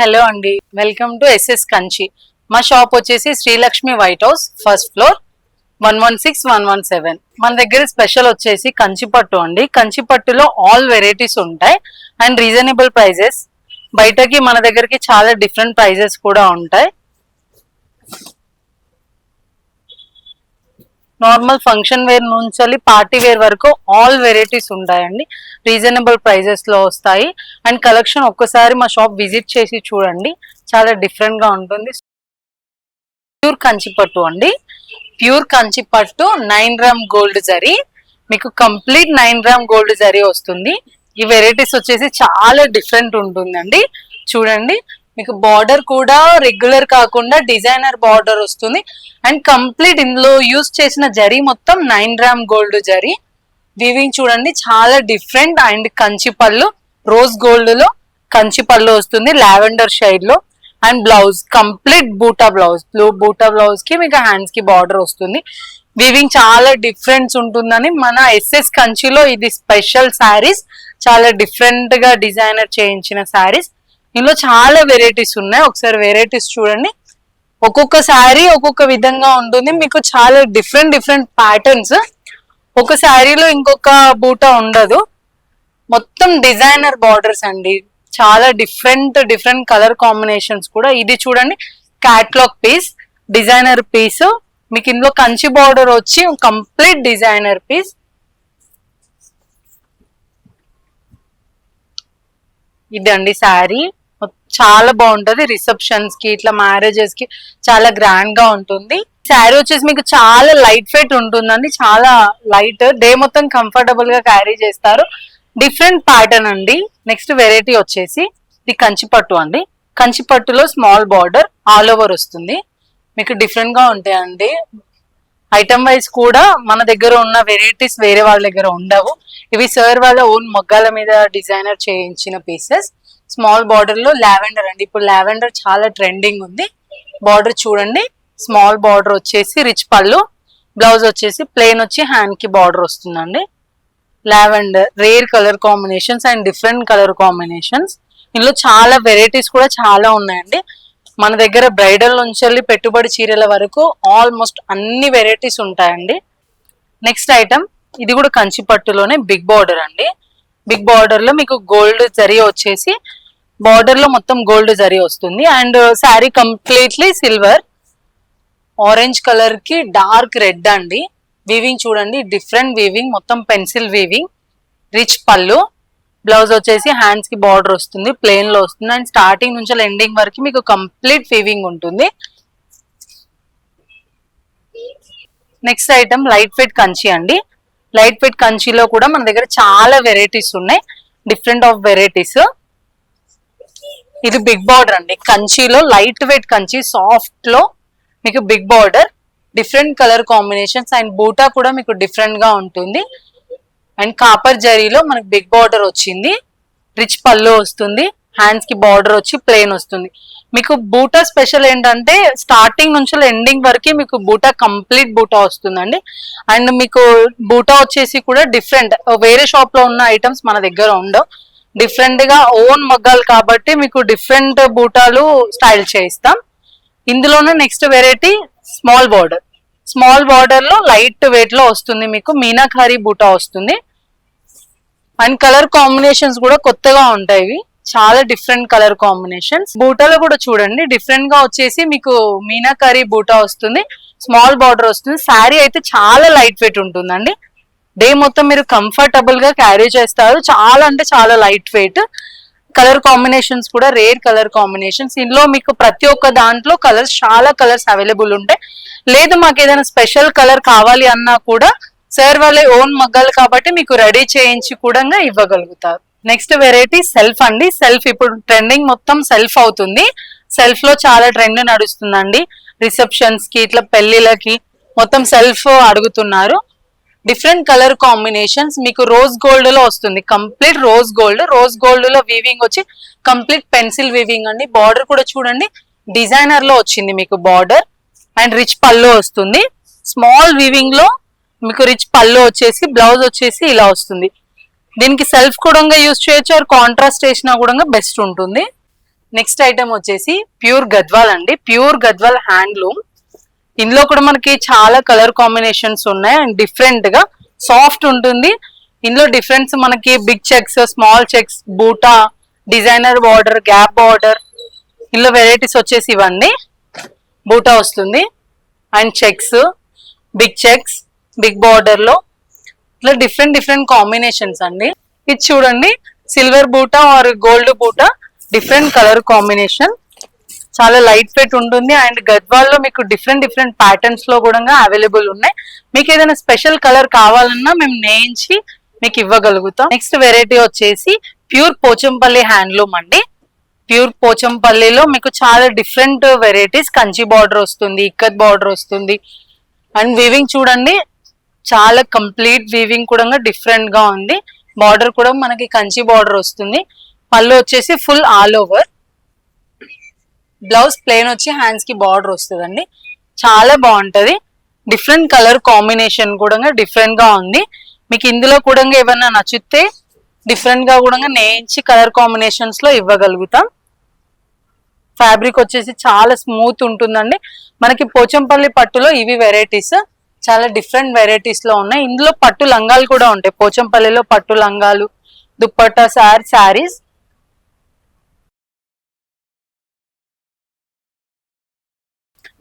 Hello అండి, welcome to SS Kanchi. మా shop వచ్చేసి Srilakshmi white house, first floor, 116117. మన దగ్గర స్పెషల్ వచ్చేసి కంచి పట్టు అండి. కంచి పట్టులో ఆల్ వెరైటీస్ ఉంటాయి అండ్ రీజనబుల్ ప్రైజెస్. బయటకి మన దగ్గరికి చాలా డిఫరెంట్ ప్రైజెస్ కూడా ఉంటాయి. నార్మల్ ఫంక్షన్ వేర్ నుంచి పార్టీ వేర్ వరకు ఆల్ వెరైటీస్ ఉంటాయండి. రీజనబుల్ ప్రైజెస్ లో వస్తాయి అండ్ కలెక్షన్ ఒక్కసారి మా షాప్ విజిట్ చేసి చూడండి, చాలా డిఫరెంట్ గా ఉంటుంది. ప్యూర్ కంచిపట్టు అండి, ప్యూర్ కంచిపట్టు 9 గ్రామ్ గోల్డ్ జరీ, మీకు కంప్లీట్ 9 గ్రామ్ గోల్డ్ జరీ వస్తుంది. ఈ వెరైటీస్ వచ్చేసి చాలా డిఫరెంట్ ఉంటుందండి. చూడండి, మీకు బార్డర్ కూడా రెగ్యులర్ కాకుండా డిజైనర్ బార్డర్ వస్తుంది అండ్ కంప్లీట్ ఇందులో యూజ్ చేసిన జరీ మొత్తం 9 గ్రామ్ గోల్డ్ జరీ. వీవింగ్ చూడండి, చాలా డిఫరెంట్. అండ్ కంచి పళ్ళు రోజ్ గోల్డ్ లో కంచి పళ్ళు వస్తుంది, లావెండర్ షైడ్ లో. అండ్ బ్లౌజ్ కంప్లీట్ బూటా బ్లౌజ్, బూటా బ్లౌజ్ కి మీకు హ్యాండ్స్ కి బార్డర్ వస్తుంది. వీవింగ్ చాలా డిఫరెన్స్ ఉంటుందని మన ఎస్ఎస్ కంచిలో ఇది స్పెషల్ శారీస్. చాలా డిఫరెంట్ గా డిజైనర్ చేయించిన శారీస్. ఇందులో చాలా వెరైటీస్ ఉన్నాయి, ఒకసారి వెరైటీస్ చూడండి. ఒక్కొక్క శారీ ఒక్కొక్క విధంగా ఉంటుంది, మీకు చాలా డిఫరెంట్ ప్యాటర్న్స్. ఒక శారీలో ఇంకొక బూటా ఉండదు, మొత్తం డిజైనర్ బార్డర్స్ అండి. చాలా డిఫరెంట్ కలర్ కాంబినేషన్స్ కూడా. ఇది చూడండి, క్యాట్లాగ్ పీస్, డిజైనర్ పీస్. మీకు ఇందులో కంచి బార్డర్ వచ్చి కంప్లీట్ డిజైనర్ పీస్. ఇదండి శారీ, చాలా బాగుంటది. రిసెప్షన్స్ కి, ఇట్లా మ్యారేజెస్ కి చాలా గ్రాండ్ గా ఉంటుంది. శారీ వచ్చేసి మీకు చాలా లైట్ వెయిట్ ఉంటుందండి, చాలా లైట్. డే మొత్తం కంఫర్టబుల్ గా క్యారీ చేస్తారు. డిఫరెంట్ ప్యాటర్న్ అండి. నెక్స్ట్ వెరైటీ వచ్చేసి ఇది కంచిపట్టు అండి. కంచిపట్టులో స్మాల్ బార్డర్ ఆల్ ఓవర్ వస్తుంది, మీకు డిఫరెంట్ గా ఉంటాయండి. ఐటమ్ వైజ్ కూడా మన దగ్గర ఉన్న వెరైటీస్ వేరే వాళ్ళ దగ్గర ఉండవు. ఇవి సార్ వాళ్ళ ఓన్ మగ్గాల మీద డిజైనర్ చేయించిన పీసెస్. స్మాల్ బార్డర్ లో లావెండర్ అండి, ఇప్పుడు లావెండర్ చాలా ట్రెండింగ్ ఉంది. బార్డర్ చూడండి, స్మాల్ బార్డర్ వచ్చేసి రిచ్ పళ్ళు, బ్లౌజ్ వచ్చేసి ప్లెయిన్ వచ్చి హ్యాండ్ కి బార్డర్ వస్తుందండి. Lavender rare colour combinations and different colour combinations. ఇందులో చాలా వెరైటీస్ కూడా చాలా ఉన్నాయండి. మన దగ్గర బ్రైడల్ నుంచి పెట్టుబడి చీరల వరకు ఆల్మోస్ట్ అన్ని వెరైటీస్ ఉంటాయండి. నెక్స్ట్ ఐటమ్, ఇది కూడా కంచి పట్టులోనే బిగ్ బార్డర్ అండి. బిగ్ బార్డర్ లో మీకు గోల్డ్ జరీ వచ్చేసి బార్డర్ లో మొత్తం గోల్డ్ జరీ వస్తుంది and sari completely silver. Orange colour కి డార్క్ రెడ్ అండి. వీవింగ్ చూడండి, డిఫరెంట్ వీవింగ్, మొత్తం pencil weaving. Rich pallu, blouse వచ్చేసి హ్యాండ్స్ కి బార్డర్ వస్తుంది, ప్లెయిన్ లో వస్తుంది అండ్ స్టార్టింగ్ నుంచి ఎండింగ్ వరకు మీకు కంప్లీట్ వీవింగ్ ఉంటుంది. Next item light weight Kanchi అండి. లైట్ వెయిట్ కంచిలో కూడా మన దగ్గర చాలా వెరైటీస్ ఉన్నాయి, డిఫరెంట్ ఆఫ్ వెరైటీస్. ఇది బిగ్ బార్డర్ అండి. కంచిలో లైట్ వెయిట్ కంచి, సాఫ్ట్ లో మీకు big border, different colour combinations and బూటా కూడా మీకు డిఫరెంట్ గా ఉంటుంది. అండ్ కాపర్ జరీలో మనకు బిగ్ బార్డర్ వచ్చింది, రిచ్ పళ్ళు వస్తుంది, హ్యాండ్స్ కి బార్డర్ వచ్చి ప్లెయిన్ వస్తుంది. మీకు బూటా స్పెషల్ ఏంటంటే స్టార్టింగ్ నుంచి ఎండింగ్ వరకు మీకు బూటా కంప్లీట్ బూటా వస్తుందండి. అండ్ మీకు బూటా వచ్చేసి కూడా డిఫరెంట్, వేరే షాప్ లో ఉన్న ఐటమ్స్ మన దగ్గర ఉండవు. డిఫరెంట్ గా ఓన్ మగ్గాలు కాబట్టి మీకు డిఫరెంట్ బూటాలు స్టైల్ చేయిస్తాం. ఇందులోనే next variety small border. Small border లో లైట్ వెయిట్ లో వస్తుంది, మీకు మీనాకారి బూటా వస్తుంది. అండ్ కలర్ కాంబినేషన్స్ కూడా కొత్తగా ఉంటాయి, చాలా డిఫరెంట్ కలర్ కాంబినేషన్స్. బూటాలో కూడా చూడండి, డిఫరెంట్ గా వచ్చేసి మీకు మీనాకారి బూటా వస్తుంది, స్మాల్ బార్డర్ వస్తుంది. శారీ అయితే చాలా లైట్ వెయిట్ ఉంటుందండి. డే మొత్తం మీరు కంఫర్టబుల్ గా క్యారీ చేస్తారు, చాలా అంటే చాలా లైట్ వెయిట్. కలర్ కాంబినేషన్స్ కూడా రేర్ కలర్ కాంబినేషన్స్. ఇందులో మీకు ప్రతి ఒక్క దాంట్లో కలర్స్, చాలా కలర్స్ అవైలబుల్ ఉంటాయి. లేదు మాకు ఏదైనా స్పెషల్ కలర్ కావాలి అన్నా కూడా సార్ వాళ్ళే ఓన్ మగ్గాలు కాబట్టి మీకు రెడీ చేయించి కూడా ఇవ్వగలుగుతారు. నెక్స్ట్ వెరైటీ సెల్ఫ్ అండి. సెల్ఫ్ ఇప్పుడు ట్రెండింగ్ మొత్తం సెల్ఫ్ అవుతుంది. సెల్ఫ్ లో చాలా ట్రెండ్ నడుస్తుందండి. రిసెప్షన్స్ కి, ఇట్లా పెళ్లిళ్ళకి మొత్తం సెల్ఫ్ అడుగుతున్నారు. డిఫరెంట్ కలర్ కాంబినేషన్స్, మీకు రోజ్ గోల్డ్ లో వస్తుంది, complete rose gold. Rose gold లో వీవింగ్ వచ్చి కంప్లీట్ పెన్సిల్ వీవింగ్ అండి. బార్డర్ కూడా చూడండి, డిజైనర్ లో వచ్చింది మీకు బార్డర్ అండ్ రిచ్ పళ్ళు వస్తుంది. స్మాల్ వీవింగ్ లో మీకు రిచ్ పళ్ళు వచ్చేసి బ్లౌజ్ వచ్చేసి ఇలా వస్తుంది. దీనికి సెల్ఫ్ కూడా యూజ్ చేయొచ్చు, కాంట్రాస్ట్ వేసినా కూడా బెస్ట్ ఉంటుంది. నెక్స్ట్ ఐటమ్ వచ్చేసి ప్యూర్ గద్వాల్ అండి, ప్యూర్ గద్వాల్ హ్యాండ్లూమ్. ఇందులో కూడా మనకి చాలా కలర్ కాంబినేషన్స్ ఉన్నాయి అండ్ డిఫరెంట్ గా సాఫ్ట్ ఉంటుంది. ఇందులో డిఫరెన్స్ మనకి బిగ్ చెక్స్, స్మాల్ చెక్స్, బూటా, డిజైనర్ బార్డర్, గ్యాప్ బార్డర్, ఇందులో వెరైటీస్ వచ్చేసి ఇవన్నీ. బూటా వస్తుంది and checks, big checks, big border లో ఇట్లా డిఫరెంట్ డిఫరెంట్ కాంబినేషన్స్ అండి. ఇది చూడండి సిల్వర్ బూటా ఆర్ గోల్డ్ బూటా, డిఫరెంట్ కలర్ కాంబినేషన్, చాలా లైట్ వెయిట్ ఉంటుంది అండ్ గద్వాల్ లో మీకు డిఫరెంట్ డిఫరెంట్ ప్యాటర్న్స్ లో కూడా అవైలబుల్ ఉన్నాయి. మీకు ఏదైనా స్పెషల్ కలర్ కావాలన్నా మేము నేయించి మీకు ఇవ్వగలుగుతాం. నెక్స్ట్ వెరైటీ వచ్చేసి ప్యూర్ పోచంపల్లి హ్యాండ్లూమ్ అండి. ప్యూర్ పోచంపల్లిలో మీకు చాలా డిఫరెంట్ వెరైటీస్, కంచి బార్డర్ వస్తుంది, ఇక్కత్ బార్డర్ వస్తుంది అండ్ వీవింగ్ చూడండి చాలా కంప్లీట్ వీవింగ్ కూడా డిఫరెంట్ గా ఉంది. బార్డర్ కూడా మనకి కంచి బార్డర్ వస్తుంది. పళ్ళు వచ్చేసి full all over, blouse plain వచ్చి హ్యాండ్స్ కి బార్డర్ వస్తుందండి. చాలా బాగుంటది. డిఫరెంట్ కలర్ కాంబినేషన్ కూడా డిఫరెంట్ గా ఉంది. మీకు ఇందులో కూడా ఏమన్నా నచ్చితే డిఫరెంట్ గా కూడా నేయించి కలర్ కాంబినేషన్స్ లో ఇవ్వగలుగుతాం. ఫ్యాబ్రిక్ వచ్చేసి చాలా స్మూత్ ఉంటుందండి. మనకి పోచంపల్లి పట్టులో ఇవి వెరైటీస్, చాలా డిఫరెంట్ వెరైటీస్ లో ఉన్నాయి. ఇందులో పట్టు లంగాలు కూడా ఉంటాయి. పోచంపల్లిలో పట్టు లంగాలు, దుప్పట్టా, శారీస్.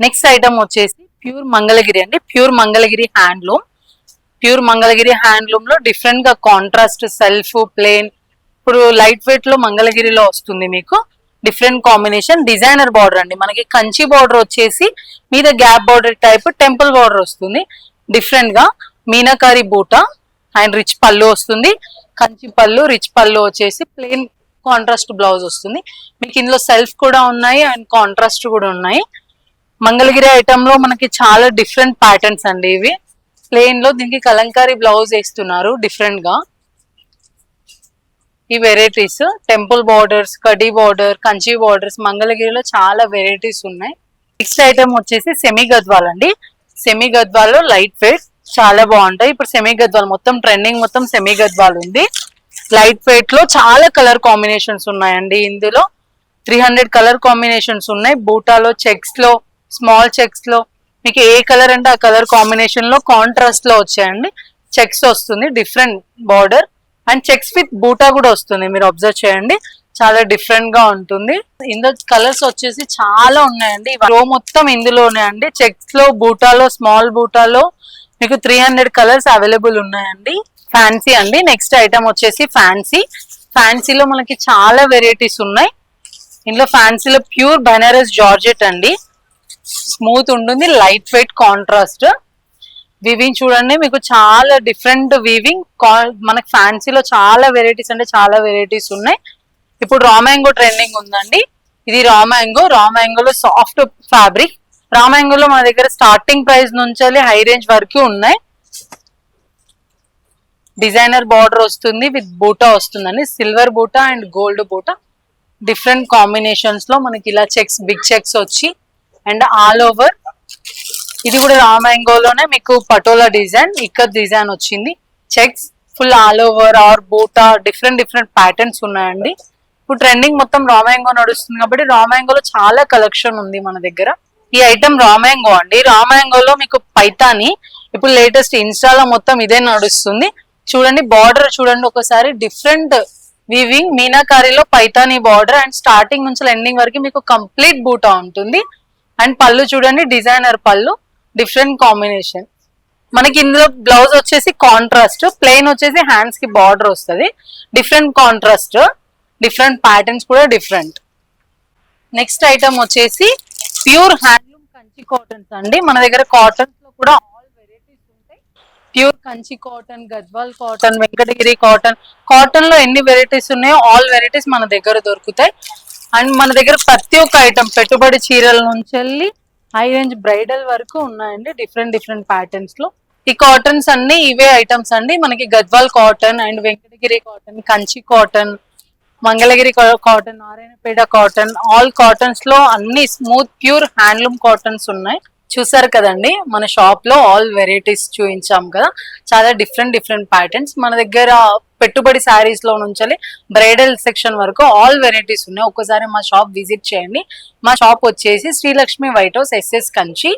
నెక్స్ట్ ఐటమ్ వచ్చేసి ప్యూర్ మంగళగిరి అండి, pure Mangalagiri handloom. Pure Mangalagiri handloom లో డిఫరెంట్ గా కాంట్రాస్ట్, సెల్ఫ్, ప్లేన్, ఇప్పుడు లైట్ వెయిట్ లో మంగళగిరిలో వస్తుంది మీకు. డిఫరెంట్ కాంబినేషన్, డిజైనర్ బార్డర్ అండి. మనకి కంచి బార్డర్ వచ్చేసి మీద gap border type temple border వస్తుంది. డిఫరెంట్ గా మీనాకారి బూటా అండ్ రిచ్ పళ్ళు వస్తుంది. కంచి పళ్ళు, రిచ్ పళ్ళు వచ్చేసి ప్లేన్ కాంట్రాస్ట్ బ్లౌజ్ వస్తుంది. మీకు ఇందులో సెల్ఫ్ కూడా ఉన్నాయి అండ్ కాంట్రాస్ట్ కూడా ఉన్నాయి. మంగళగిరి ఐటమ్ లో మనకి చాలా డిఫరెంట్ ప్యాటర్న్స్ అండి. ఇవి ప్లేన్ లో దీనికి కలంకారీ బ్లౌజ్ వేస్తున్నారు డిఫరెంట్ గా. ఈ varieties temple borders, khadi border, Kanchi borders, మంగళగిరిలో చాలా వెరైటీస్ ఉన్నాయి. నెక్స్ట్ ఐటమ్ వచ్చేసి సెమీ గద్వాల్ అండి. సెమీ గద్వాల్ లో లైట్ వెయిట్ చాలా బాగుంటాయి. ఇప్పుడు సెమీ గద్వాల్ మొత్తం ట్రెండింగ్, మొత్తం సెమీ గద్వాల్ ఉంది. లైట్ వెయిట్ లో చాలా కలర్ కాంబినేషన్స్ ఉన్నాయండి. ఇందులో 300 కలర్ కాంబినేషన్స్ ఉన్నాయి. బూటాలో, చెక్స్ లో, స్మాల్ చెక్స్ లో, మీకు ఏ కలర్ అంటే ఆ కలర్ కాంబినేషన్ లో కాంట్రాస్ట్ లో వచ్చాయండి. చెక్స్ వస్తుంది, different border and checks with బూటా కూడా వస్తుంది. మీరు అబ్జర్వ్ చేయండి, చాలా డిఫరెంట్ గా ఉంటుంది. ఇందులో కలర్స్ వచ్చేసి చాలా ఉన్నాయండి. రో మొత్తం ఇందులోనే అండి. చెక్స్ లో, బూటాలో, స్మాల్ బూటాలో మీకు 300 కలర్స్ అవైలబుల్ ఉన్నాయండి. ఫ్యాన్సీ అండి. నెక్స్ట్ ఐటమ్ వచ్చేసి ఫ్యాన్సీ. ఫ్యాన్సీలో మనకి చాలా వెరైటీస్ ఉన్నాయి. ఇందులో ఫ్యాన్సీలో ప్యూర్ బెనారస్ జార్జెట్ అండి. స్మూత్ ఉంటుంది, లైట్ వెయిట్ కాంట్రాస్ట్. వీవింగ్ చూడండి మీకు చాలా డిఫరెంట్ వీవింగ్. మనకి ఫ్యాన్సీలో చాలా వెరైటీస్ అంటే చాలా వెరైటీస్ ఉన్నాయి. ఇప్పుడు రా మ్యాంగో ట్రెండింగ్ ఉందండి. ఇది రా మ్యాంగో. రా మ్యాంగోలో సాఫ్ట్ ఫ్యాబ్రిక్. రా మ్యాంగోలో మన దగ్గర స్టార్టింగ్ ప్రైస్ నుంచి హై రేంజ్ వరకు ఉన్నాయి. డిజైనర్ బార్డర్ వస్తుంది విత్ బూటా వస్తుందండి. సిల్వర్ బూటా అండ్ గోల్డ్ బూటా, డిఫరెంట్ కాంబినేషన్స్ లో మనకి ఇలా చెక్స్, బిగ్ చెక్స్ వచ్చి అండ్ ఆల్ ఓవర్. ఇది కూడా రా మ్యాంగోలోనే మీకు పటోలా డిజైన్, ఇక్కత్ డిజైన్ వచ్చింది. Checks full all over or బూటా, డిఫరెంట్ డిఫరెంట్ ప్యాటర్న్స్ ఉన్నాయండి. ఇప్పుడు ట్రెండింగ్ మొత్తం రా మ్యాంగో నడుస్తుంది కాబట్టి రా మ్యాంగోలో చాలా కలెక్షన్ ఉంది మన దగ్గర. ఈ ఐటమ్ రా మ్యాంగో అండి. రా మ్యాంగోలో మీకు పైతాని, ఇప్పుడు లేటెస్ట్ ఇన్స్టాలో మొత్తం ఇదే నడుస్తుంది. చూడండి బార్డర్ చూడండి ఒకసారి, డిఫరెంట్ వీవింగ్, మీనాకారిలో పైతాని బార్డర్ అండ్ స్టార్టింగ్ నుంచి ఎండింగ్ వరకు మీకు కంప్లీట్ బూటా ఉంటుంది. అండ్ పళ్ళు చూడండి డిజైనర్ పళ్ళు, డిఫరెంట్ కాంబినేషన్. మనకి ఇందులో బ్లౌజ్ వచ్చేసి కాంట్రాస్ట్, ప్లెయిన్ వచ్చేసి హ్యాండ్స్ కి బార్డర్ వస్తుంది. డిఫరెంట్ కాంట్రాస్ట్, డిఫరెంట్ ప్యాటర్న్స్ కూడా డిఫరెంట్. నెక్స్ట్ ఐటమ్ వచ్చేసి ప్యూర్ హ్యాండ్లూమ్ కంచి కాటన్స్ అండి. మన దగ్గర కాటన్స్ లో కూడా ఆల్ వెరైటీస్ ఉంటాయి. Pure Kanchi cotton, Gadwal cotton, Venkatagiri cotton. Cotton లో ఎన్ని వెరైటీస్ ఉన్నాయో ఆల్ వెరైటీస్ మన దగ్గర దొరుకుతాయి. అండ్ మన దగ్గర ప్రతి ఒక్క ఐటమ్, పెట్టుబడి చీరల నుంచి వెళ్ళి హై రేంజ్ బ్రైడల్ వరకు ఉన్నాయండి. డిఫరెంట్ డిఫరెంట్ ప్యాటర్న్స్ లో ఈ కాటన్స్ అన్ని ఇవే ఐటమ్స్ అండి. మనకి Gadwal cotton and Venkatagiri cotton, Kanchi cotton, Mangalagiri cotton, Narayanpet cotton, all cottons లో అన్ని స్మూత్ ప్యూర్ హ్యాండ్లూమ్ కాటన్స్ ఉన్నాయి. చూసారు కదండి, మన షాప్ లో ఆల్ వెరైటీస్ చూపించాం కదా, చాలా డిఫరెంట్ ప్యాటర్న్స్ మన దగ్గర. పెట్టుబడి శారీస్ లో నుంచి బ్రైడల్ సెక్షన్ వరకు ఆల్ వెరైటీస్ ఉన్నాయి. ఒక్కసారి మా షాప్ విజిట్ చేయండి. మా షాప్ వచ్చేసి Srilakshmi white house, SS Kanchi.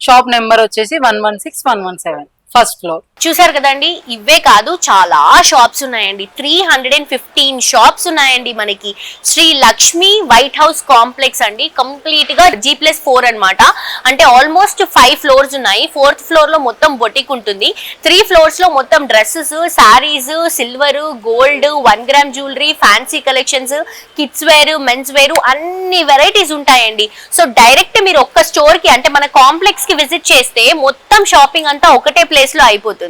Shop number వచ్చేసి 116117, ఫస్ట్ ఫ్లోర్. చూసారు కదండి, ఇవే కాదు చాలా షాప్స్ ఉన్నాయండి. 315 షాప్స్ ఉన్నాయండి మనకి Sri Lakshmi White House complex అండి. కంప్లీట్ గా G+4 అన్నమాట. అంటే ఆల్మోస్ట్ 5 ఫ్లోర్స్ ఉన్నాయి. 4th ఫ్లోర్ లో మొత్తం బొటిక్ ఉంటుంది. 3 ఫ్లోర్స్ లో మొత్తం dresses, saris, silver, gold, 1 gram jewellery, fancy collections, kids wear, men's wear, అన్ని వెరైటీస్ ఉంటాయండి. సో డైరెక్ట్ మీరు ఒక్క స్టోర్ కి, అంటే మన కాంప్లెక్స్ కి విజిట్ చేస్తే మొత్తం షాపింగ్ అంతా ఒకటే ప్లేస్ లో అయిపోతుంది.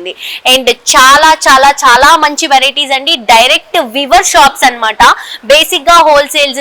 అండ్ చాలా చాలా చాలా మంచి వెరైటీస్ అండి. డైరెక్ట్ వివర్ షాప్స్ అన్నమాట. బేసిక్ గా హోల్సేల్స్,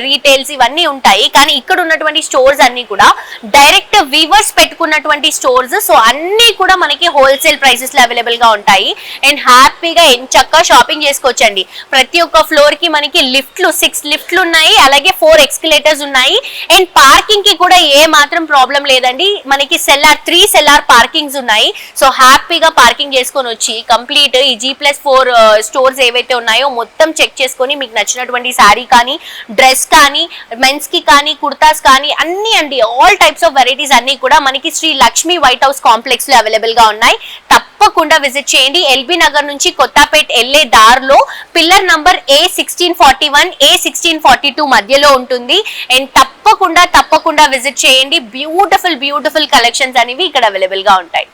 రీటైల్స్ ఇవన్నీ ఉంటాయి. కానీ ఇక్కడ ఉన్నటువంటి స్టోర్స్ అన్ని కూడా డైరెక్ట్ వివర్స్ పెట్టుకున్నటువంటి స్టోర్స్. సో అన్ని కూడా మనకి హోల్సేల్ ప్రైసెస్ లో అవైలబుల్ గా ఉంటాయి. అండ్ హ్యాపీగా ఎంచక్కా షాపింగ్ చేసుకోవచ్చండి. ప్రతి ఒక్క ఫ్లోర్ కి మనకి లిఫ్ట్లు 6 లిఫ్ట్లు ఉన్నాయి. అలాగే 4 ఎక్స్కలేటర్స్ ఉన్నాయి. అండ్ పార్కింగ్ కి కూడా ఏ మాత్రం ప్రాబ్లం లేదండి. మనకి 3 సెల్లార్ పార్కింగ్స్ ఉన్నాయి. సో హ్యాపీగా పార్కింగ్ చేసుకొని వచ్చి కంప్లీట్ ఈ G+4 స్టోర్స్ ఏవైతే ఉన్నాయో మొత్తం చెక్ చేసుకొని మీకు నచ్చినటువంటి శారీ కానీ, డ్రెస్ కానీ, మెన్స్ కి కానీ, కుర్తాస్ కానీ అన్ని అండి, ఆల్ టైప్స్ ఆఫ్ వెరైటీస్ అన్ని కూడా మనకి Sri Lakshmi White House complex లో అవైలబుల్ గా ఉన్నాయి. తప్పకుండా విజిట్ చేయండి. LB నగర్ నుంచి కొత్తపేట్ వెళ్లే దారిలో పిల్లర్ నంబర్ A1641, A1642 మధ్యలో ఉంటుంది. అండ్ తప్పకుండా విజిట్ చేయండి. బ్యూటిఫుల్ కలెక్షన్స్ అనేవి ఇక్కడ అవైలబుల్ గా ఉంటాయి.